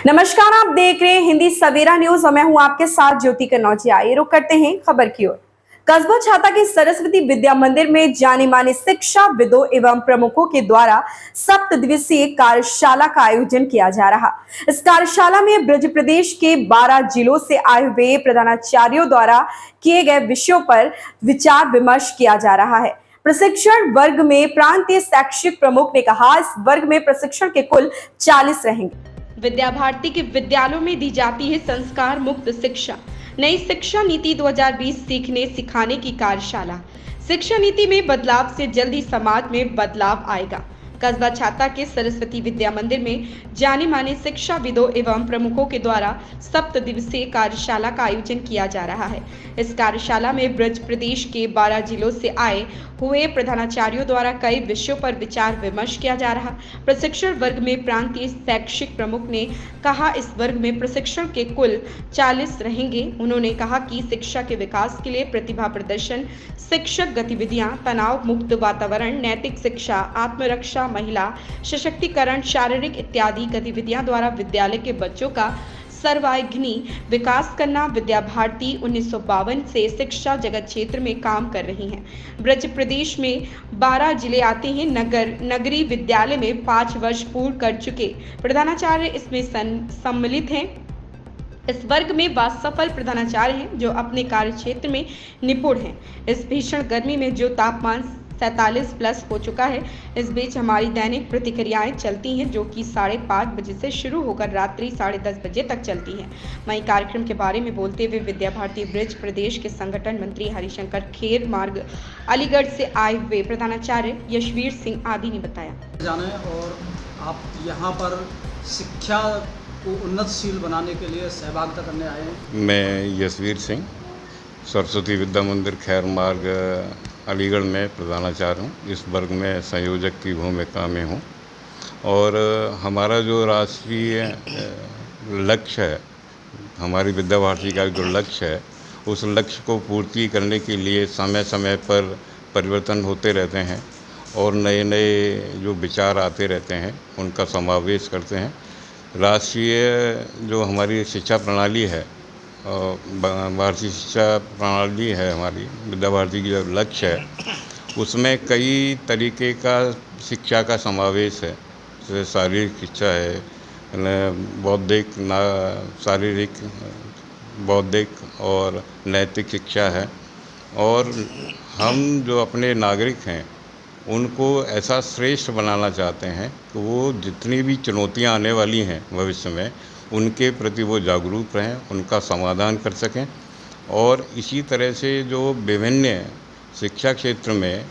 नमस्कार, आप देख रहे हैं हिंदी सवेरा न्यूज और मैं हूं आपके साथ ज्योति कनौजिया। ये रुक करते हैं खबर की ओर। कस्बा छाता के सरस्वती विद्या मंदिर में जाने माने शिक्षाविदों एवं प्रमुखों के द्वारा सप्त दिवसीय कार्यशाला का आयोजन किया जा रहा। इस कार्यशाला में ब्रज प्रदेश के 12 जिलों से आए हुए प्रधानाचार्यों द्वारा किए गए विषयों पर विचार विमर्श किया जा रहा है। प्रशिक्षण वर्ग में प्रांतीय शैक्षिक प्रमुख ने कहा, इस वर्ग में प्रशिक्षण के कुल 40 रहेंगे। विद्या भारती के विद्यालयों में दी जाती है संस्कार मुक्त शिक्षा। नई शिक्षा नीति 2020 सीखने सिखाने की कार्यशाला। शिक्षा नीति में बदलाव से जल्दी समाज में बदलाव आएगा। कस्बा छाता के सरस्वती विद्या मंदिर में जाने माने शिक्षाविदों एवं प्रमुखों के द्वारा सप्त दिवसीय कार्यशाला का आयोजन किया जा रहा है। इस कार्यशाला में ब्रज प्रदेश के 12 जिलों से आए हुए प्रधानाचार्यों द्वारा कई विषयों पर विचार विमर्श किया जा रहा। प्रशिक्षण वर्ग में प्रांतीय शैक्षिक प्रमुख ने कहा, इस वर्ग में प्रशिक्षण के कुल 40 रहेंगे। उन्होंने कहा कि शिक्षा के विकास के लिए प्रतिभा प्रदर्शन, शिक्षक गतिविधियां, तनाव मुक्त वातावरण, नैतिक शिक्षा, आत्मरक्षा, महिला सशक्तिकरण, शारीरिक इत्यादि गतिविधियां द्वारा विद्यालय के बच्चों का सर्वांगीण विकास करना। विद्या भारती 1952 से शिक्षा जगत क्षेत्र में काम कर रही हैं। ब्रज प्रदेश में 12 जिले आते हैं। नगरीय विद्यालय में 5 वर्ष पूर्ण कर चुके प्रधानाचार्य इसमें सम्मिलित हैं। इस वर्ग में सफल प्रधानाचार्य हैं जो अपने कार्य क्षेत्र में निपुण हैं। इस भीषण गर्मी में जो तापमान 47 प्लस हो चुका है, इस बीच हमारी दैनिक प्रतिक्रियाएं चलती हैं जो कि 5:30 बजे से शुरू होकर रात्रि 10:30 बजे तक चलती हैं। वहीं कार्यक्रम के बारे में बोलते हुए विद्या भारती ब्रज प्रदेश के संगठन मंत्री हरिशंकर खेर मार्ग अलीगढ़ से आए हुए प्रधानाचार्य यशवीर सिंह आदि ने बताया। जाना है और आप यहाँ पर शिक्षा को उन्नतशील बनाने के लिए सहभागिता करने आए हैं। मैं यशवीर सिंह सरस्वती विद्या मंदिर खैर मार्ग अलीगढ़ में प्रधानाचार्य हूँ। इस वर्ग में संयोजक की भूमिका में हूँ और हमारा जो राष्ट्रीय लक्ष्य है, हमारी विद्या भारती का जो लक्ष्य है, उस लक्ष्य को पूर्ति करने के लिए समय समय पर परिवर्तन होते रहते हैं और नए नए जो विचार आते रहते हैं उनका समावेश करते हैं। राष्ट्रीय जो हमारी शिक्षा प्रणाली है, भारतीय शिक्षा प्रणाली है, हमारी विद्या भारती की जो लक्ष्य है उसमें कई तरीके का शिक्षा का समावेश है। जैसे शारीरिक शिक्षा है, बौद्धिक शारीरिक बौद्धिक और नैतिक शिक्षा है। और हम जो अपने नागरिक हैं उनको ऐसा श्रेष्ठ बनाना चाहते हैं कि वो जितनी भी चुनौतियां आने वाली हैं भविष्य में उनके प्रति वो जागरूक रहें, उनका समाधान कर सकें। और इसी तरह से जो विभिन्न शिक्षा क्षेत्र में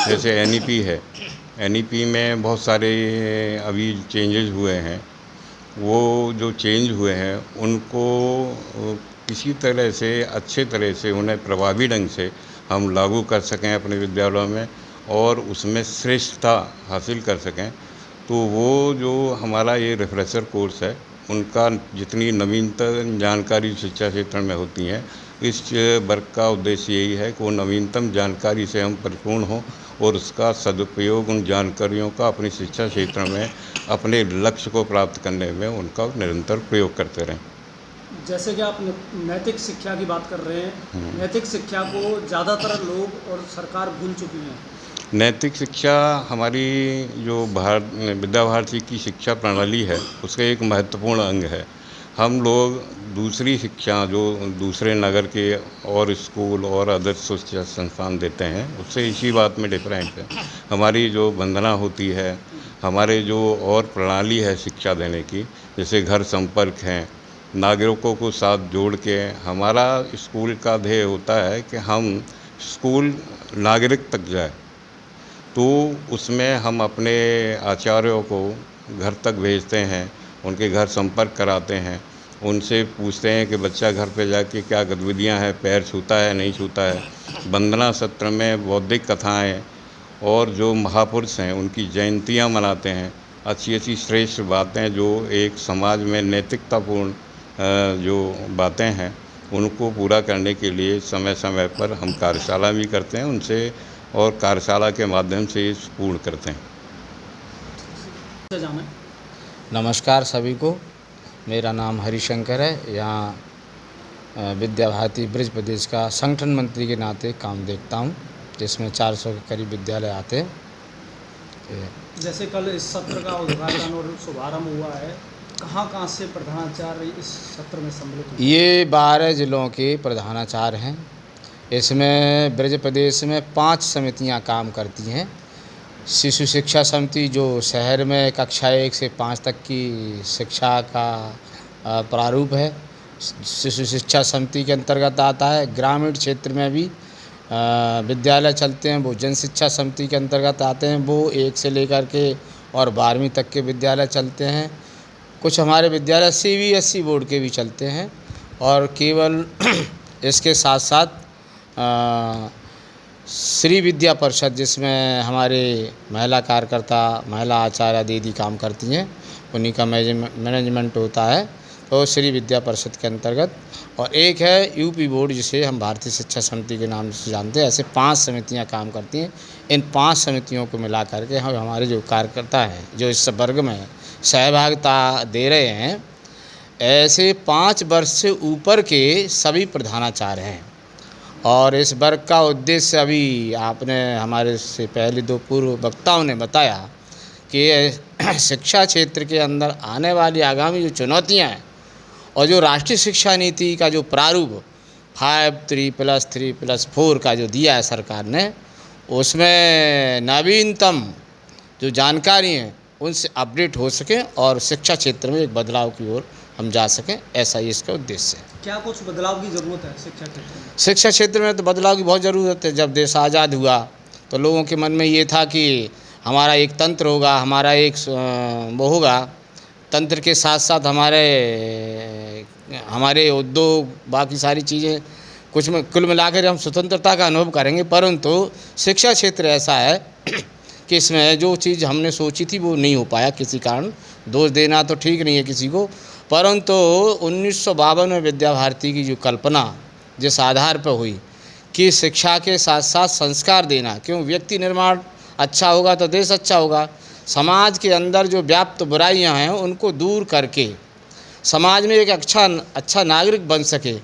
जैसे एनईपी है, एनईपी में बहुत सारे अभी चेंजेस हुए हैं। वो जो चेंज हुए हैं उनको किसी तरह से अच्छे तरह से उन्हें प्रभावी ढंग से हम लागू कर सकें अपने विद्यालयों में और उसमें श्रेष्ठता हासिल कर सकें। तो वो जो हमारा ये रिफ्रेशर कोर्स है, उनका जितनी नवीनतम जानकारी शिक्षा क्षेत्र में होती हैं, इस वर्ग का उद्देश्य यही है कि वो नवीनतम जानकारी से हम परिपूर्ण हों और उसका सदुपयोग उन जानकारियों का अपनी शिक्षा क्षेत्र में अपने लक्ष्य को प्राप्त करने में उनका निरंतर प्रयोग करते रहें। जैसे कि आप नैतिक शिक्षा की बात कर रहे हैं, नैतिक शिक्षा को ज़्यादातर लोग और सरकार भूल चुकी हैं। नैतिक शिक्षा हमारी जो विद्या भारती की शिक्षा प्रणाली है उसका एक महत्वपूर्ण अंग है। हम लोग दूसरी शिक्षा जो दूसरे नगर के और स्कूल और आदर्श शिक्षा संस्थान देते हैं उससे इसी बात में डिफरेंट है। हमारी जो वंदना होती है, हमारे जो और प्रणाली है शिक्षा देने की, जैसे घर संपर्क हैं, नागरिकों को साथ जोड़ के हमारा स्कूल का ध्येय होता है कि हम स्कूल नागरिक तक जाए। तो उसमें हम अपने आचार्यों को घर तक भेजते हैं, उनके घर संपर्क कराते हैं, उनसे पूछते हैं कि बच्चा घर पे जाके क्या गतिविधियां हैं, पैर छूता है नहीं छूता है। वंदना सत्र में बौद्धिक कथाएं और जो महापुरुष हैं उनकी जयंतियां मनाते हैं। अच्छी अच्छी श्रेष्ठ बातें जो एक समाज में नैतिकतापूर्ण जो बातें हैं उनको पूरा करने के लिए समय समय पर हम कार्यशाला भी करते हैं उनसे और कार्यशाला के माध्यम से पूर्ण करते हैं। जाना नमस्कार सभी को। मेरा नाम हरिशंकर है। यहाँ विद्या भारती ब्रज प्रदेश का संगठन मंत्री के नाते काम देखता हूँ, जिसमें 400 के करीब विद्यालय आते हैं। जैसे कल इस सत्र का उद्घाटन और शुभारंभ हुआ है, कहाँ से प्रधानाचार्य इस सत्र में सम्मिलित हुए? ये 12 जिलों के प्रधानाचार्य हैं। इसमें ब्रज प्रदेश में 5 समितियां काम करती हैं। शिशु शिक्षा समिति जो शहर में कक्षा 1 से 5 तक की शिक्षा का प्रारूप है, शिशु शिक्षा समिति के अंतर्गत आता है। ग्रामीण क्षेत्र में भी विद्यालय चलते हैं, वो जन शिक्षा समिति के अंतर्गत आते हैं। वो 1 से लेकर के और 12वीं तक के विद्यालय चलते हैं। कुछ हमारे विद्यालय CBSE बोर्ड के भी चलते हैं। और केवल इसके साथ साथ श्री विद्या परिषद, जिसमें हमारे महिला कार्यकर्ता, महिला आचार्य दीदी काम करती हैं, उन्हीं का मैनेजमेंट होता है, तो श्री विद्या परिषद के अंतर्गत। और एक है UP बोर्ड, जिसे हम भारतीय शिक्षा समिति के नाम से जानते हैं। ऐसे 5 समितियां काम करती हैं। इन 5 समितियों को मिला करके हम हमारे जो कार्यकर्ता हैं, जो इस वर्ग में सहभागिता दे रहे हैं, ऐसे 5 वर्ष से ऊपर के सभी प्रधानाचार्य हैं। और इस वर्ग का उद्देश्य अभी आपने हमारे से पहले 2 पूर्व वक्ताओं ने बताया कि शिक्षा क्षेत्र के अंदर आने वाली आगामी जो चुनौतियां हैं और जो राष्ट्रीय शिक्षा नीति का जो प्रारूप 5-3+3+4 का जो दिया है सरकार ने, उसमें नवीनतम जो जानकारी हैं उनसे अपडेट हो सकें और शिक्षा क्षेत्र में एक बदलाव की ओर हम जा सकें, ऐसा ही इसका उद्देश्य है। क्या कुछ बदलाव की ज़रूरत है शिक्षा क्षेत्र में? शिक्षा क्षेत्र में तो बदलाव की बहुत ज़रूरत है। जब देश आज़ाद हुआ तो लोगों के मन में ये था कि हमारा एक तंत्र होगा, हमारा एक वो होगा, तंत्र के साथ साथ हमारे उद्योग, बाकी सारी चीज़ें, कुछ में कुल मिलाकर हम स्वतंत्रता का अनुभव करेंगे। परंतु शिक्षा क्षेत्र ऐसा है कि इसमें जो चीज़ हमने सोची थी वो नहीं हो पाया। किसी कारण दोष देना तो ठीक नहीं है किसी को, परंतु 1952 में विद्या भारती की जो कल्पना जिस आधार पर हुई कि शिक्षा के साथ साथ संस्कार देना, क्यों व्यक्ति निर्माण अच्छा होगा तो देश अच्छा होगा। समाज के अंदर जो व्याप्त बुराइयां हैं उनको दूर करके समाज में एक अच्छा नागरिक बन सके,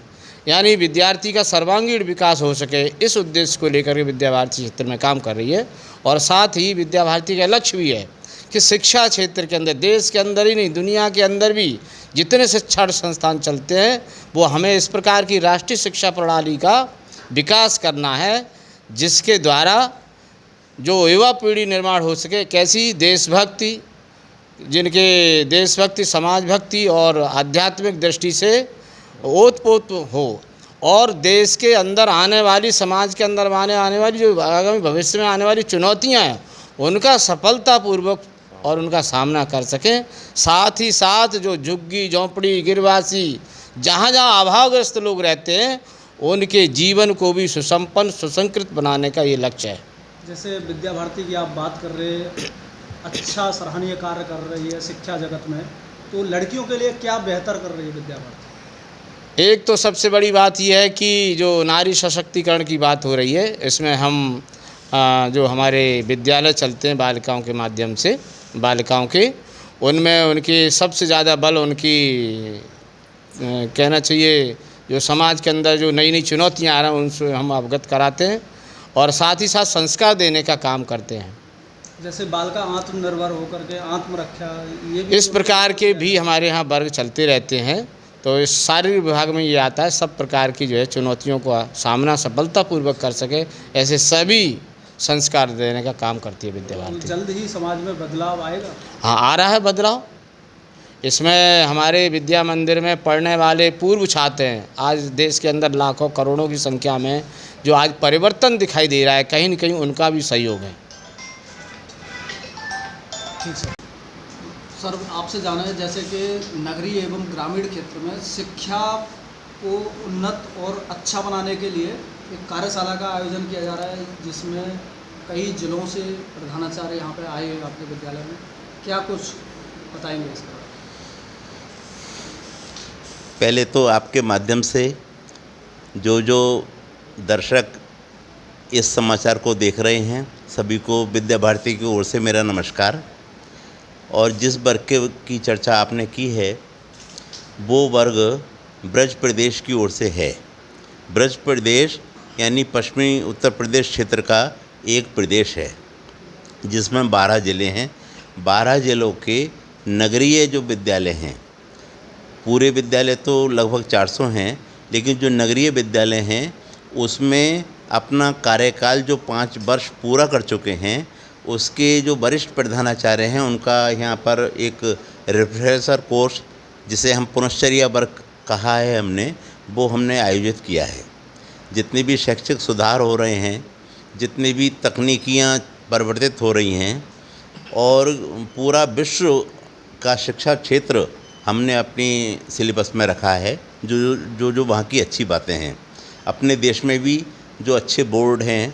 यानी विद्यार्थी का सर्वांगीण विकास हो सके, इस उद्देश्य को लेकर के विद्या भारती क्षेत्र में काम कर रही है। और साथ ही विद्या भारती का लक्ष्य भी है कि शिक्षा क्षेत्र के अंदर, देश के अंदर ही नहीं दुनिया के अंदर भी जितने शिक्षण संस्थान चलते हैं, वो हमें इस प्रकार की राष्ट्रीय शिक्षा प्रणाली का विकास करना है, जिसके द्वारा जो युवा पीढ़ी निर्माण हो सके। कैसी? देशभक्ति, जिनके देशभक्ति, समाज भक्ति और आध्यात्मिक दृष्टि से ओतप्रोत हो, और देश के अंदर आने वाली, समाज के अंदर आने वाली जो आगामी भविष्य में आने वाली चुनौतियां हैं, उनका सफलतापूर्वक और उनका सामना कर सकें। साथ ही साथ जो झुग्गी झोंपड़ी गिरवासी, जहाँ जहाँ अभावग्रस्त लोग रहते हैं, उनके जीवन को भी सुसंपन्न सुसंकृत बनाने का ये लक्ष्य है। जैसे विद्या भारती की आप बात कर रहे हैं, अच्छा सराहनीय कार्य कर रही है शिक्षा जगत में, तो लड़कियों के लिए क्या बेहतर कर रही है विद्या भारती? एक तो सबसे बड़ी बात यह है कि जो नारी सशक्तिकरण की बात हो रही है, इसमें हम जो हमारे विद्यालय चलते हैं बालिकाओं के माध्यम से, बालिकाओं के, उनमें उनकी सबसे ज़्यादा बल उनकी कहना चाहिए जो समाज के अंदर जो नई नई चुनौतियाँ आ रही हैं उनसे हम अवगत कराते हैं और साथ ही साथ संस्कार देने का काम करते हैं। जैसे बालिका आत्मनिर्भर होकर के आत्मरक्षा, ये भी इस प्रकार के भी हमारे यहाँ वर्ग चलते रहते हैं। तो इस शारीरिक विभाग में ये आता है, सब प्रकार की जो है चुनौतियों का सामना सफलतापूर्वक कर सके, ऐसे सभी संस्कार देने का काम करती है विद्या भारती। जल्द ही समाज में बदलाव आएगा? हाँ, आ रहा है बदलाव। इसमें हमारे विद्या मंदिर में पढ़ने वाले पूर्व छात्र हैं, आज देश के अंदर लाखों करोड़ों की संख्या में जो आज परिवर्तन दिखाई दे रहा है, कहीं न कहीं उनका भी सहयोग है। ठीक सर, आपसे जाना है जैसे कि नगरीय एवं ग्रामीण क्षेत्र में शिक्षा को उन्नत और अच्छा बनाने के लिए एक कार्यशाला का आयोजन किया जा रहा है, जिसमें कई जिलों से प्रधानाचार्य यहाँ पे आए हैं आपके विद्यालय में। क्या कुछ बताएंगे इसका? पहले तो आपके माध्यम से जो दर्शक इस समाचार को देख रहे हैं, सभी को विद्या भारती की ओर से मेरा नमस्कार। और जिस वर्ग की चर्चा आपने की है, वो वर्ग ब्रज प्रदेश की ओर से है। ब्रज प्रदेश यानी पश्चिमी उत्तर प्रदेश क्षेत्र का एक प्रदेश है जिसमें 12 ज़िले हैं। 12 ज़िलों के नगरीय जो विद्यालय हैं, पूरे विद्यालय तो लगभग 400 हैं, लेकिन जो नगरीय विद्यालय हैं उसमें अपना कार्यकाल जो 5 वर्ष पूरा कर चुके हैं, उसके जो वरिष्ठ प्रधानाचार्य हैं उनका यहाँ पर एक रिफ्रेशर कोर्स, जिसे हम पुनश्चर्या वर्ग कहा है वो हमने आयोजित किया है। जितने भी शैक्षिक सुधार हो रहे हैं, जितनी भी तकनीकियाँ परिवर्तित हो रही हैं और पूरा विश्व का शिक्षा क्षेत्र हमने अपनी सिलेबस में रखा है, जो वहाँ की अच्छी बातें हैं। अपने देश में भी जो अच्छे बोर्ड हैं,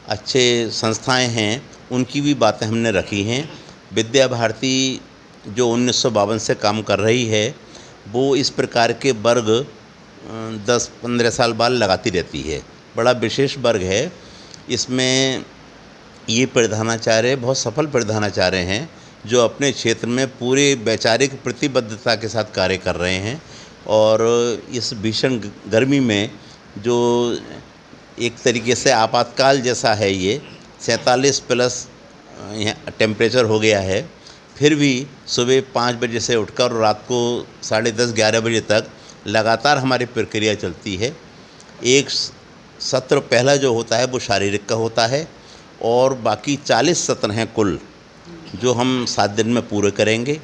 अच्छे संस्थाएं हैं, उनकी भी बातें हमने रखी हैं। विद्या भारती जो 1952 से काम कर रही है, वो इस प्रकार के वर्ग 10-15 साल बाद लगाती रहती है। बड़ा विशेष वर्ग है। इसमें ये प्रधानाचार्य बहुत सफल प्रधानाचार्य हैं जो अपने क्षेत्र में पूरे वैचारिक प्रतिबद्धता के साथ कार्य कर रहे हैं और इस भीषण गर्मी में जो एक तरीके से आपातकाल जैसा है, ये 47 प्लस टेम्परेचर हो गया है, फिर भी सुबह 5 बजे से उठकर रात को 10:30-11 बजे तक लगातार हमारी प्रक्रिया चलती है। एक सत्र पहला जो होता है वो शारीरिक का होता है और बाकी 40 सत्र हैं कुल, जो हम 7 दिन में पूरे करेंगे।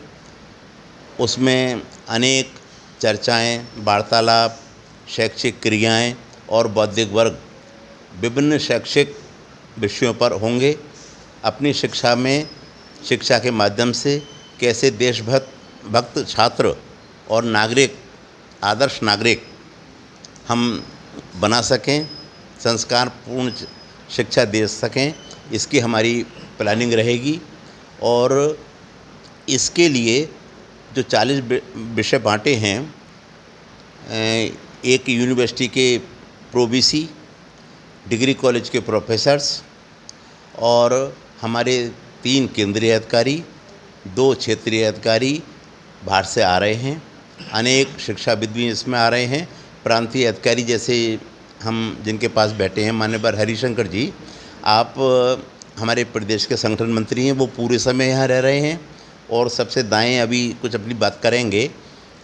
उसमें अनेक चर्चाएं, वार्तालाप, शैक्षिक क्रियाएं और बौद्धिक वर्ग विभिन्न शैक्षिक विषयों पर होंगे। अपनी शिक्षा में, शिक्षा के माध्यम से कैसे देशभक्त छात्र और नागरिक, आदर्श नागरिक हम बना सकें, संस्कारपूर्ण शिक्षा दे सकें, इसकी हमारी प्लानिंग रहेगी। और इसके लिए जो 40 विषय बांटे हैं, एक यूनिवर्सिटी के प्रोवीसी, डिग्री कॉलेज के प्रोफेसर्स और हमारे 3 केंद्रीय अधिकारी, 2 क्षेत्रीय अधिकारी बाहर से आ रहे हैं। अनेक शिक्षाविद भी इसमें आ रहे हैं। प्रांतीय अधिकारी जैसे हम जिनके पास बैठे हैं, माननीय हरिशंकर जी, आप हमारे प्रदेश के संगठन मंत्री हैं, वो पूरे समय यहाँ रह रहे हैं। और सबसे दाएं अभी कुछ अपनी बात करेंगे,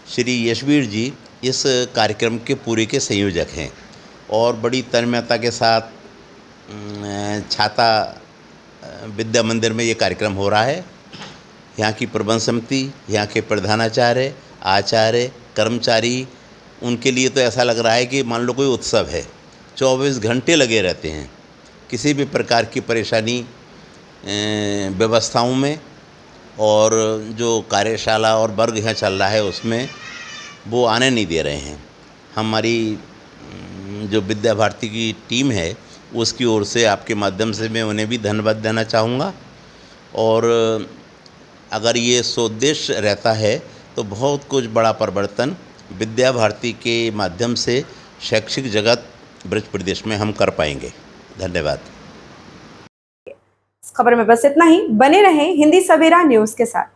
श्री यशवीर जी इस कार्यक्रम के पूरे के संयोजक हैं और बड़ी तन्मयता के साथ छाता विद्या मंदिर में ये कार्यक्रम हो रहा है। यहाँ की प्रबंध समिति, यहाँ के प्रधानाचार्य, आचार्य, कर्मचारी, उनके लिए तो ऐसा लग रहा है कि मान लो कोई उत्सव है। 24 घंटे लगे रहते हैं, किसी भी प्रकार की परेशानी व्यवस्थाओं में, और जो कार्यशाला और वर्ग यहाँ चल रहा है उसमें वो आने नहीं दे रहे हैं। हमारी जो विद्या भारती की टीम है उसकी ओर से आपके माध्यम से मैं उन्हें भी धन्यवाद देना चाहूँगा। और अगर ये सोद्देश्य रहता है तो बहुत कुछ बड़ा परिवर्तन विद्या भारती के माध्यम से शैक्षिक जगत ब्रज प्रदेश में हम कर पाएंगे। धन्यवाद। इस खबर में बस इतना ही। बने रहें हिंदी सवेरा न्यूज़ के साथ।